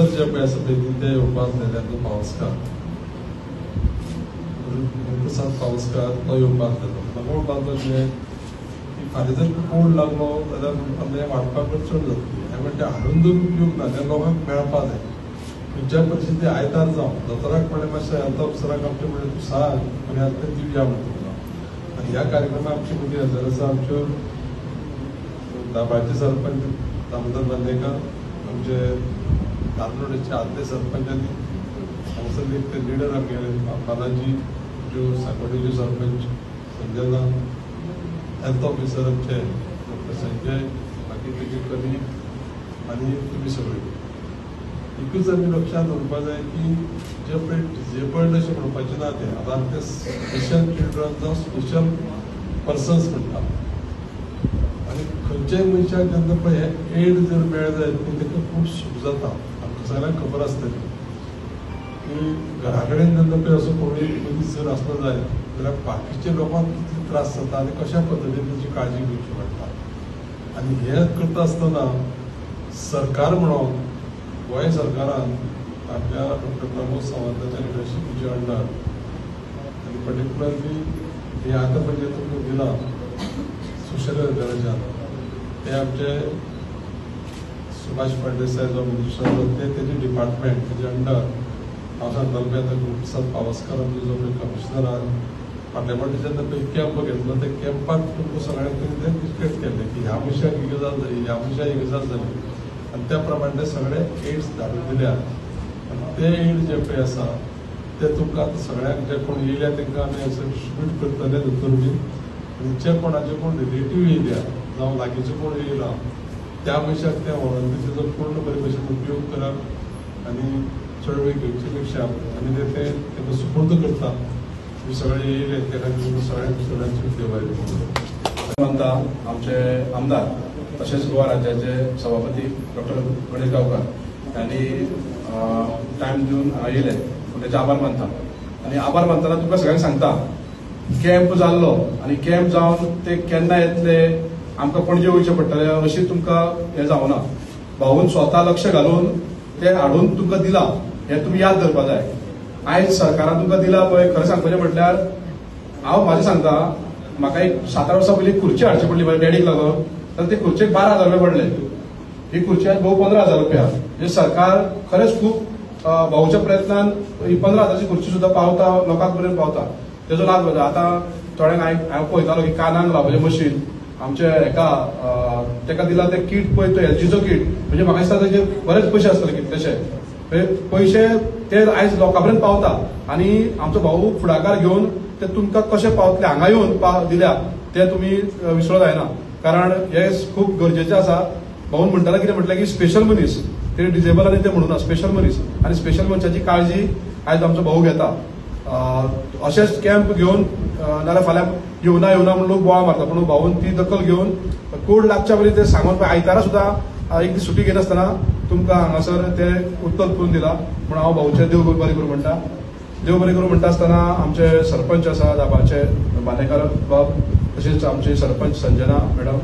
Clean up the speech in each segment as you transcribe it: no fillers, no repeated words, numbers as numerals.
builders जे पळय आसा पळय ते येवपाक जाय पावसकार पावसकार तो येवपाक जाय म्हाका म्हणपाक लागलें की फाल्यां जर कोड लागलो जाल्यार वाडपाक चड जातली हांवें म्हणलें हाडून जर उपयोग ना त्या लोकांक मेळपा जाय खंयच्याय परिस्थिती आयतार जावं दोतोराक म्हणलें मातशें हेल्थ ऑफिसराक आमचे म्हणलें तूं सांग आनी आतां तें दिवया म्हणटा तुका आनी ह्या कार्यक्रमाक आमची मोठी हजर आसा आमच्यो दाबाळचे सरपंच दामोदर बांदेकर आमचे नारनोडेचे आदले सरपंच आनी हांगासरले ते लिडर आमगेले बालाजी ज्यो सांकोडेचे सरपंच संजय नाथ हेल्थ ऑफिसर आमचे डॉक्टर संजय बाकी तेजे कलीग आनी तुमी सगळीं एकूच आमी लक्षांत दवरपा जाय की जे पळय डिजेबल्ड अशें म्हणपाचें ना तें आतां आमी ते स्पेशल चिल्ड्रन जावं स्पेशल पर्सन्स म्हणटा आनी खंयच्याय मनशाक जेन्ना पळय हे एड जर मेळ जायत न्ही ताका खूब सूख जाता आमकां सगळ्यांक खबर आसतली की घरा कडेन जेन्ना पळय असो कोणूय मनीस जर आसलो जायत जाल्यार बाकीच्या लोकांक कितले त्रास जाता आनी कशा पद्दतीन ताची काळजी घेवची पडटा आनी हें करता आसतना सरकार म्हणून गोंय सरकारान आपल्या डॉक्टर प्रमोद सावंताच्या लिडरशिपीच्या अंडर आनी पर्टिक्युलरली हे आतां म्हणजे तुमकां दिला सोशल वेलफेअराच्यान ते आमचे सुभाष फळदेसाय जो मिनिस्टर ते तेजे डिपार्टमेंट तेजे अंडर हांव सांगतालो पळय आतां गुरुप्रसाद पावसकर आमचे जो पळय कमिशनरान फाटल्या फावटी जेन्ना पळय कॅम्प घेतलो ते कॅम्पाक तुमकां सगळ्यांक ते डिस्कस केल्लें की ह्या मनशाक ही गजाल जाली ह्या मनशाक ही गजाल जाली आनी त्या प्रमाणे ते सगळे एड्स धाडून दिल्यात आनी ते एड जे पळय आसा ते तुमकां आतां सगळ्यांक जे कोण येयल्या तांकां आमी डिस्ट्रिब्यूट करतले दोतोर बीन आनी जे कोणाचे कोण रिलेटीव येयल्या जावं लागींचे कोण येयला त्या मनशाक ते व्हरून तेजो पूर्ण बरे भशेन उपयोग करप आनी चड वेळ घेवचे पेक्षा आमी ते तांकां सुपूर्द करता सगळे येयले त्या खातीर सगळ्यांची देवाय म्हणटा आमचे आमदार तशेंच गोवा राज्याचे सभापती डॉक्टर गणेश गांवकार यांनी टायम दिवन येयले ताचे आभार मानता आनी आभार मानतना तुमकां सगळ्यांक सांगता कॅम्प जाल्लो आनी कॅम्प जावन ते केन्ना येतले आमकां पणजे वयचें पडटलें अशी तुमकां हें जावना भाऊन स्वता लक्ष घालून ते हाडून तुमकां दिला हें तुमी याद धरपा जाय आयज सरकारान तुमकां दिला पळय खरें सांगपाचें म्हटल्यार हांव म्हाजें सांगता म्हाका एक 7-8 वर्सां पयलीं खुर्ची हाडची पडली म्हाज्या डॅडीक लागून तर ते खुर्चेक 12,000 रुपया पडले ही खुर्ची आज भाऊ 15,000 रुपया म्हणजे सरकार खरेंच खूब भाऊच्या प्रयत्नान ही 15,000ची खुर्ची सुद्दां पावता लोकांक पर्यंत पावता तेजो लाभ जाता आतां थोड्यांक हांवें पळयतालो की कानांक लावपाचें मशीन आमचे हेका ताका दिला ते किट पळय तो एलजीचो किट म्हणजे म्हाका दिसता तेजे बरेच पयशे आसतले कितलेशे पयशे ते आयज लोकां पर्यंत पावता आनी आमचो भाऊ फुडाकार घेवन ते तुमकां कशे पावतले हांगा येवन दिल्या ते तुमी विसरूंक जायना कारण हे खूब गरजेचें आसा भाऊन म्हणटालो कितें म्हटलें की स्पेशल मनीस ते डिजेबल आनी ते म्हणूना स्पेशल मनीस आनी स्पेशल मनशाची काळजी आयज आमचो भाऊ घेता अशेंच कॅम्प घेवन नाल्यार फाल्यां येवना म्हणून लोक बोवाळ मारता पूण भाऊन ती दखल घेवन कोड लागच्या पयलीं ते सांगून आयतारा सुद्दां एक दीस सुटी घेनासतना तुमकां हांगासर ते उत्तर करून दिला म्हूण हांव भाऊचे देव बरें करूं म्हणटा देव बरें करूं म्हणटा आसतना आमचे सरपंच आसा दाबाचे बांदेकर बाब तशेंच आमचे सरपंच संजना मॅडम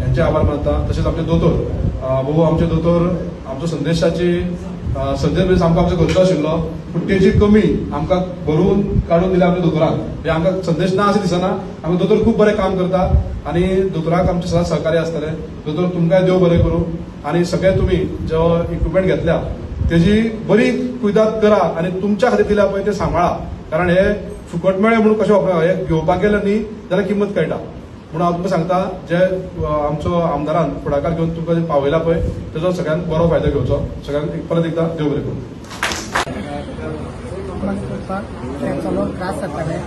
यांचे आभार मानता तशेंच आमचे दोतोर भाऊ आमचे दोतोर आमचो संदेशाची संदेश बेस आमकां आमचो करचो आशिल्लो पूण तेजी कमी आमकां भरून काडून दिल्या आमच्या दोतोराक म्हणजे आमकां संदेश ना अशें दिसना आमकां दोतोर खूब बरें काम करता आनी दोतोराक आमचे सदांच सहकार्य आसतलें दोतोर तुमकांय देव बरें करूं आनी सगळे तुमी जो इक्विपमेंट घेतल्या तेजी बरी कुयदाद करा आनी तुमच्या खातीर दिल्या पळय ते सांबाळा कारण हे फुकट मेळे म्हणून कशें वापरना हे घेवपाक गेले न्ही जाल्यार किंमत कळटा म्हणून हांव तुमकां सांगता जे आमचो आमदारान फुडाकार घेवन तुमकां जे पावयला पळय तेजो सगळ्यांत बरो फायदो घेवचो सगळ्यांक परत एकदां देव बरें करूं त्रास जाताले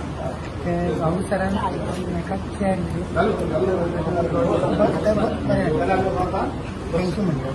ते भाऊ सरान म्हाका थँक्यू म्हणटा